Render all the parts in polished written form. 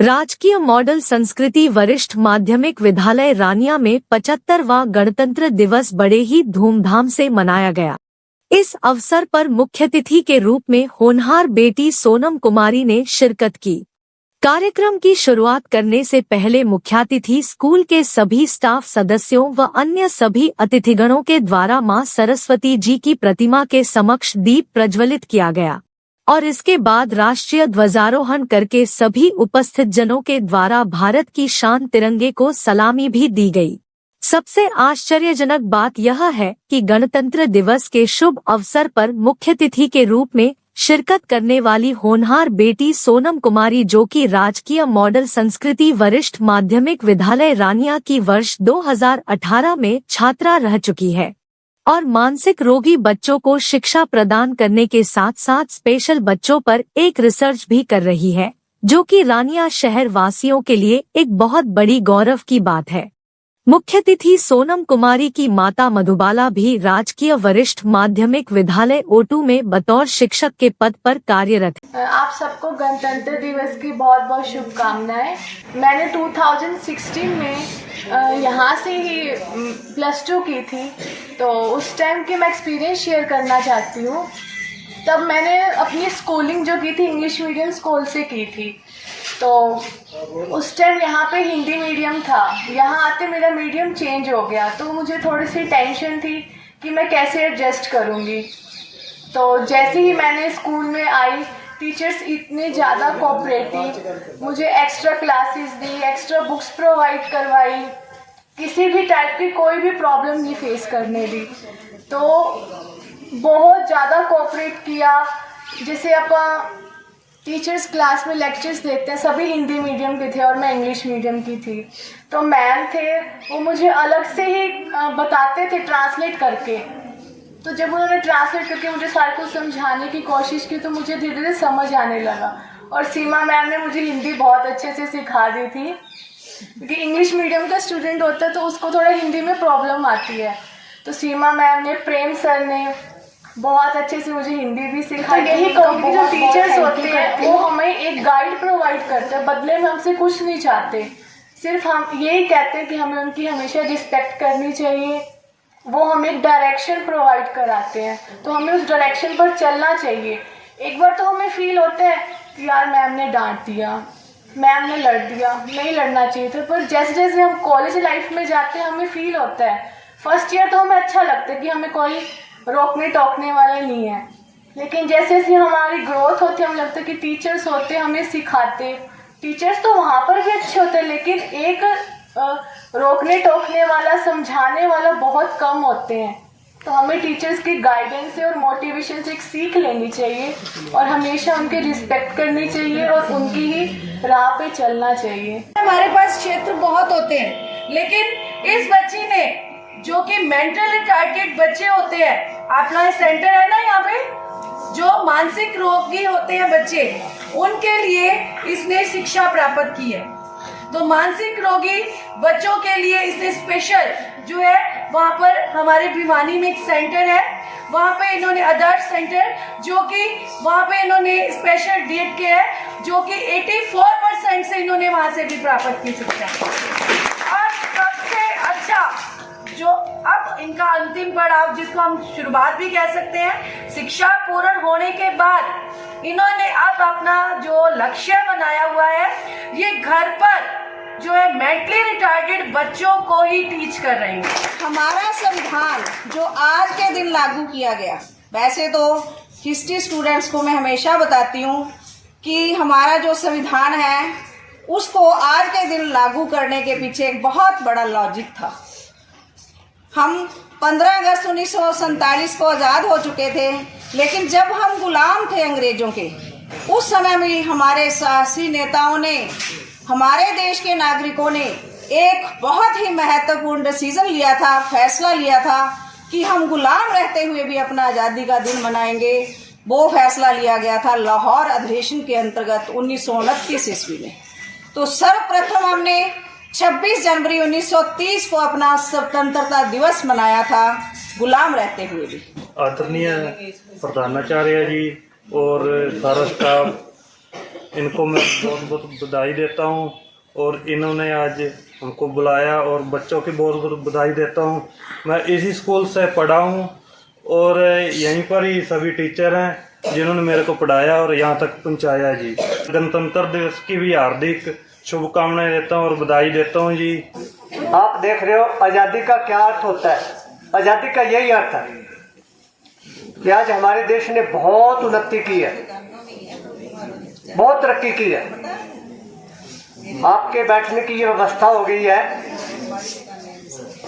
राजकीय मॉडल संस्कृति वरिष्ठ माध्यमिक विद्यालय रानिया में 75वां गणतंत्र दिवस बड़े ही धूमधाम से मनाया गया। इस अवसर पर मुख्यातिथि के रूप में होनहार बेटी सोनम कुमारी ने शिरकत की। कार्यक्रम की शुरुआत करने से पहले मुख्यातिथि स्कूल के सभी स्टाफ सदस्यों व अन्य सभी अतिथिगणों के द्वारा मां सरस्वती जी की प्रतिमा के समक्ष दीप प्रज्वलित किया गया और इसके बाद राष्ट्रीय ध्वजारोहण करके सभी उपस्थित जनों के द्वारा भारत की शान तिरंगे को सलामी भी दी गई। सबसे आश्चर्यजनक बात यह है कि गणतंत्र दिवस के शुभ अवसर पर मुख्यातिथि के रूप में शिरकत करने वाली होनहार बेटी सोनम कुमारी, जो कि राजकीय मॉडल संस्कृति वरिष्ठ माध्यमिक विद्यालय रानिया की वर्ष 2018 में छात्रा रह चुकी है और मानसिक रोगी बच्चों को शिक्षा प्रदान करने के साथ साथ स्पेशल बच्चों पर एक रिसर्च भी कर रही है, जो कि रानिया शहर वासियों के लिए एक बहुत बड़ी गौरव की बात है। मुख्यातिथि सोनम कुमारी की माता मधुबाला भी राजकीय वरिष्ठ माध्यमिक विद्यालय ओटू में बतौर शिक्षक के पद पर कार्यरत है। आप सबको गणतंत्र दिवस की बहुत बहुत शुभकामनाएं। मैंने 2016 में यहाँ से ही +2 की थी, तो उस टाइम के मैं एक्सपीरियंस शेयर करना चाहती हूँ। तब मैंने अपनी स्कूलिंग जो की थी इंग्लिश मीडियम स्कूल से की थी, तो उस टाइम यहाँ पे हिंदी मीडियम था। यहाँ आते मेरा मीडियम चेंज हो गया, तो मुझे थोड़ी सी टेंशन थी कि मैं कैसे एडजस्ट करूँगी। तो जैसे ही मैंने स्कूल में आई, टीचर्स इतने ज़्यादा कोऑपरेटिव, मुझे एक्स्ट्रा क्लासेस दी, एक्स्ट्रा बुक्स प्रोवाइड करवाई, किसी भी टाइप की कोई भी प्रॉब्लम नहीं फेस करने दी। तो बहुत ज़्यादा कोऑपरेट किया। जैसे अपन टीचर्स क्लास में लेक्चर्स देते हैं, सभी हिंदी मीडियम के थे और मैं इंग्लिश मीडियम की थी, तो मैम थे वो मुझे अलग से ही बताते थे ट्रांसलेट करके। तो जब उन्होंने ट्रांसलेट करके मुझे सारे कुछ समझाने की कोशिश की, तो मुझे धीरे धीरे समझ आने लगा। और सीमा मैम ने मुझे हिंदी बहुत अच्छे से सिखा दी थी, क्योंकि इंग्लिश मीडियम का स्टूडेंट होता है तो उसको थोड़ा हिंदी में प्रॉब्लम आती है। तो सीमा मैम ने, प्रेम सर ने बहुत अच्छे से मुझे हिंदी भी सिखाई। तो यही कहूँगी कि जो टीचर्स होते हैं वो हमें एक गाइड प्रोवाइड करते हैं, बदले में हमसे कुछ नहीं चाहते, सिर्फ हम यही कहते हैं कि हमें उनकी हमेशा रिस्पेक्ट करनी चाहिए। वो हमें एक डायरेक्शन प्रोवाइड कराते हैं, तो हमें उस डायरेक्शन पर चलना चाहिए। एक बार तो हमें फील होता है कि यार मैम ने डांट दिया, मैम ने लड़ दिया, नहीं लड़ना चाहिए था, पर जैसे जैसे हम कॉलेज लाइफ में जाते हैं हमें फील होता है। फर्स्ट ईयर तो हमें अच्छा लगता है कि हमें कोई रोकने टोकने वाले नहीं है, लेकिन जैसे जैसे हमारी ग्रोथ होती है हमें लगता है कि टीचर्स होते हमें सिखाते। टीचर्स तो वहाँ पर भी अच्छे होते हैं, लेकिन एक रोकने टोकने वाला, समझाने वाला बहुत कम होते हैं। तो हमें टीचर्स की गाइडेंस से और मोटिवेशन से एक सीख लेनी चाहिए और हमेशा उनकी रिस्पेक्ट करनी चाहिए और उनकी ही राह पे चलना चाहिए। हमारे पास क्षेत्र बहुत होते हैं, लेकिन इस बच्ची ने, जो कि मेंटली रिटार्डेड बच्चे होते हैं, अपना सेंटर है ना यहाँ पे, जो मानसिक रोगी होते हैं बच्चे, उनके लिए इसने शिक्षा प्राप्त की है। तो मानसिक रोगी बच्चों के लिए इसने स्पेशल जो है, वहाँ पर हमारे भिवानी में एक सेंटर है, वहाँ पे इन्होंने आदर्श सेंटर, जो कि वहाँ पे इन्होंने स्पेशल डीएड किया है, जो कि 84% से इन्होंने वहाँ से भी प्राप्त की शिक्षा। और सबसे अच्छा जो अब इनका अंतिम पड़ाव, जिसको हम शुरुआत भी कह सकते हैं, शिक्षा पूर्ण होने के बाद इन्होंने अब अपना जो लक्ष्य बनाया हुआ है, ये घर पर जो है मेंटली रिटार्डेड बच्चों को ही टीच कर रही है। हमारा संविधान जो आज के दिन लागू किया गया, वैसे तो हिस्ट्री स्टूडेंट्स को मैं हमेशा बताती हूँ कि हमारा जो संविधान है उसको आज के दिन लागू करने के पीछे एक बहुत बड़ा लॉजिक था। हम 15 अगस्त 1947 को आज़ाद हो चुके थे, लेकिन जब हम गुलाम थे अंग्रेजों के, उस समय में हमारे साहसी नेताओं ने, हमारे देश के नागरिकों ने एक बहुत ही महत्वपूर्ण डिसीजन लिया था, फैसला लिया था कि हम गुलाम रहते हुए भी अपना आज़ादी का दिन मनाएंगे। वो फैसला लिया गया था लाहौर अधिवेशन के अंतर्गत 1929 ईस्वी में। तो सर्वप्रथम हमने 26 जनवरी 1930 को अपना स्वतंत्रता दिवस मनाया था, गुलाम रहते हुए भी। आदरणीय प्रधानाचार्य जी और सारा स्टाफ इनको मैं बहुत बहुत बधाई देता हूँ और इन्होंने आज हमको बुलाया और बच्चों की बहुत बहुत बधाई देता हूँ। मैं इसी स्कूल से पढ़ा हूँ और यहीं पर ही सभी टीचर हैं जिन्होंने मेरे को पढ़ाया और यहाँ तक पहुँचाया जी। गणतंत्र दिवस की भी हार्दिक शुभकामनाएं देता हूँ और बधाई देता हूँ जी। आप देख रहे हो आज़ादी का क्या अर्थ होता है। आज़ादी का यही अर्थ है कि आज हमारे देश ने बहुत उन्नति की है, बहुत तरक्की की है। आपके बैठने की ये व्यवस्था हो गई है,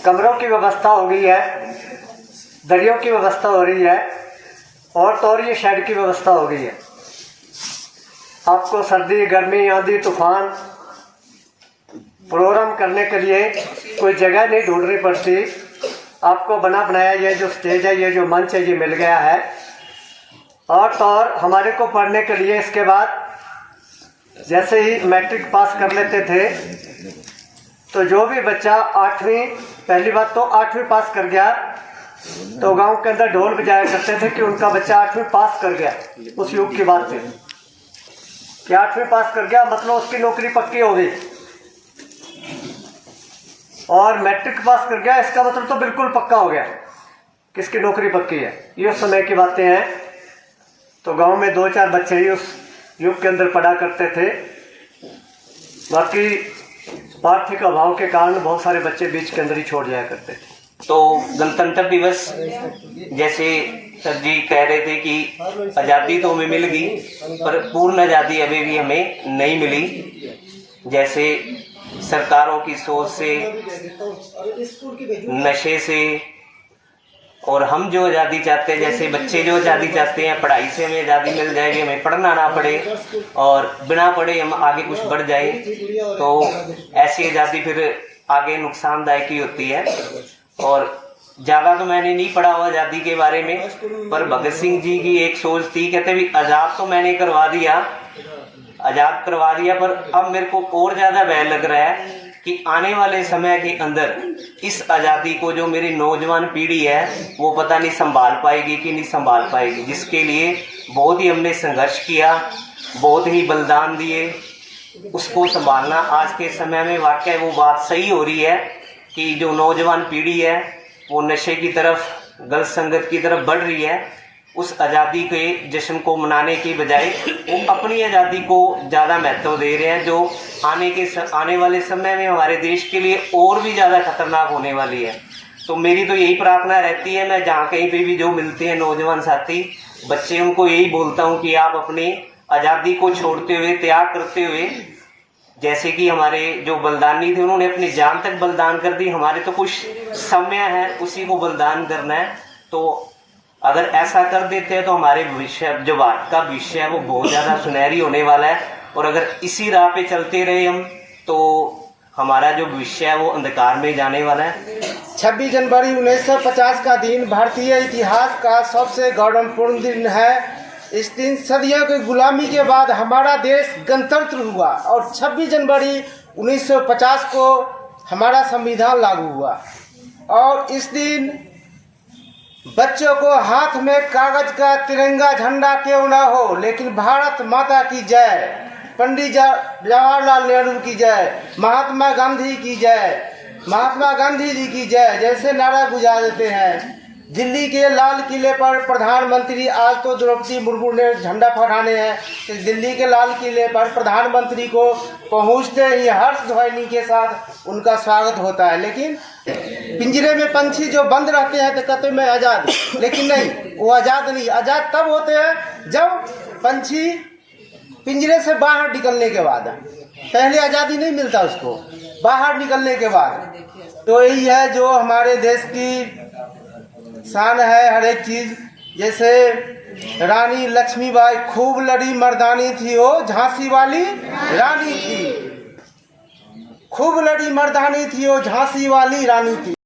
कमरों की व्यवस्था हो गई है, दरियों की व्यवस्था हो रही है और तो और ये शेड की व्यवस्था हो गई है। आपको सर्दी, गर्मी, आंधी, तूफान प्रोग्राम करने के लिए कोई जगह नहीं ढूंढनी पड़ती। आपको बना बनाया ये जो स्टेज है, ये जो मंच है, ये मिल गया है। और तो और हमारे को पढ़ने के लिए इसके बाद जैसे ही मैट्रिक पास कर लेते थे तो जो भी बच्चा 8वीं, पहली बात तो 8वीं पास कर गया तो गांव के अंदर ढोल बजाया करते थे कि उनका बच्चा 8वीं पास कर गया। उस युग की बात थी कि 8वीं पास कर गया मतलब उसकी नौकरी पक्की हो गई, और मैट्रिक पास कर गया इसका मतलब तो बिल्कुल पक्का हो गया कि इसकी नौकरी पक्की है। ये उस समय की बातें हैं। तो गांव में 2-4 बच्चे ही उस युग के अंदर पढ़ा करते थे। बाकी आर्थिक अभाव के कारण बहुत सारे बच्चे बीच के अंदर ही छोड़ जाया करते थे। तो गणतंत्र दिवस जैसे सर जी कह रहे थे कि आज़ादी तो हमें मिल गई पर पूर्ण आज़ादी अभी भी हमें नहीं मिली। जैसे सरकारों की सोच से, नशे से, और हम जो आज़ादी चाहते हैं, जैसे बच्चे जो आज़ादी चाहते हैं पढ़ाई से हमें आज़ादी मिल जाएगी, हमें पढ़ना ना पड़े और बिना पढ़े हम आगे कुछ बढ़ जाए, तो ऐसी आज़ादी फिर आगे नुकसानदायक ही होती है। और ज़्यादा तो मैंने नहीं पढ़ा हुआ आज़ादी के बारे में, पर भगत सिंह जी की एक सोच थी, कहते भी आज़ाद तो मैंने करवा दिया, आज़ाद करवा दिया, पर अब मेरे को और ज़्यादा भय लग रहा है कि आने वाले समय के अंदर इस आज़ादी को जो मेरी नौजवान पीढ़ी है वो पता नहीं संभाल पाएगी कि नहीं संभाल पाएगी, जिसके लिए बहुत ही हमने संघर्ष किया, बहुत ही बलिदान दिए। उसको संभालना आज के समय में वाकई वो बात सही हो रही है कि जो नौजवान पीढ़ी है वो नशे की तरफ, गलत संगत की तरफ बढ़ रही है। उस आज़ादी के जश्न को मनाने की बजाय वो अपनी आज़ादी को ज़्यादा महत्व दे रहे हैं, जो आने वाले समय में हमारे देश के लिए और भी ज़्यादा खतरनाक होने वाली है। तो मेरी तो यही प्रार्थना रहती है, मैं जहाँ कहीं पे भी जो मिलते हैं नौजवान साथी बच्चे, उनको यही बोलता हूँ कि आप अपनी आज़ादी को छोड़ते हुए, त्याग करते हुए, जैसे कि हमारे जो बलिदानी थे उन्होंने अपनी जान तक बलिदान कर दी, हमारे तो कुछ समय है उसी को बलिदान करना है। तो अगर ऐसा कर देते हैं तो हमारे भविष्य, जो भारत का भविष्य है वो बहुत ज़्यादा सुनहरी होने वाला है। और अगर इसी राह पे चलते रहे हम तो हमारा जो भविष्य है वो अंधकार में जाने वाला है। 26 जनवरी 1950 का दिन भारतीय इतिहास का सबसे गौरवपूर्ण दिन है। इस दिन सदियों की गुलामी के बाद हमारा देश गणतंत्र हुआ और 26 जनवरी 1950 को हमारा संविधान लागू हुआ। और इस दिन बच्चों को हाथ में कागज का तिरंगा झंडा क्यों ना हो, लेकिन भारत माता की जय, पंडित जवाहरलाल नेहरू की जय, महात्मा गांधी की जय, महात्मा गांधी जी की जय जैसे नारा गुजार देते हैं। दिल्ली के लाल किले पर प्रधानमंत्री, आज तो द्रौपदी मुर्मू ने झंडा फहराने हैं, तो दिल्ली के लाल किले पर प्रधानमंत्री को पहुंचते ही हर्ष ध्वनि के साथ उनका स्वागत होता है। लेकिन पिंजरे में पंछी जो बंद रहते हैं तो कहते मैं आज़ाद, लेकिन नहीं, वो आज़ाद नहीं। आज़ाद तब होते हैं जब पंछी पिंजरे से बाहर निकलने के बाद, पहले आज़ादी नहीं मिलता उसको, बाहर निकलने के बाद। तो यही है जो हमारे देश की शान है, हर एक चीज़। जैसे रानी लक्ष्मीबाई खूब लड़ी मर्दानी थी, वो झांसी वाली रानी थी, खूब लड़ी मर्दानी थी, वो झांसी वाली रानी थी।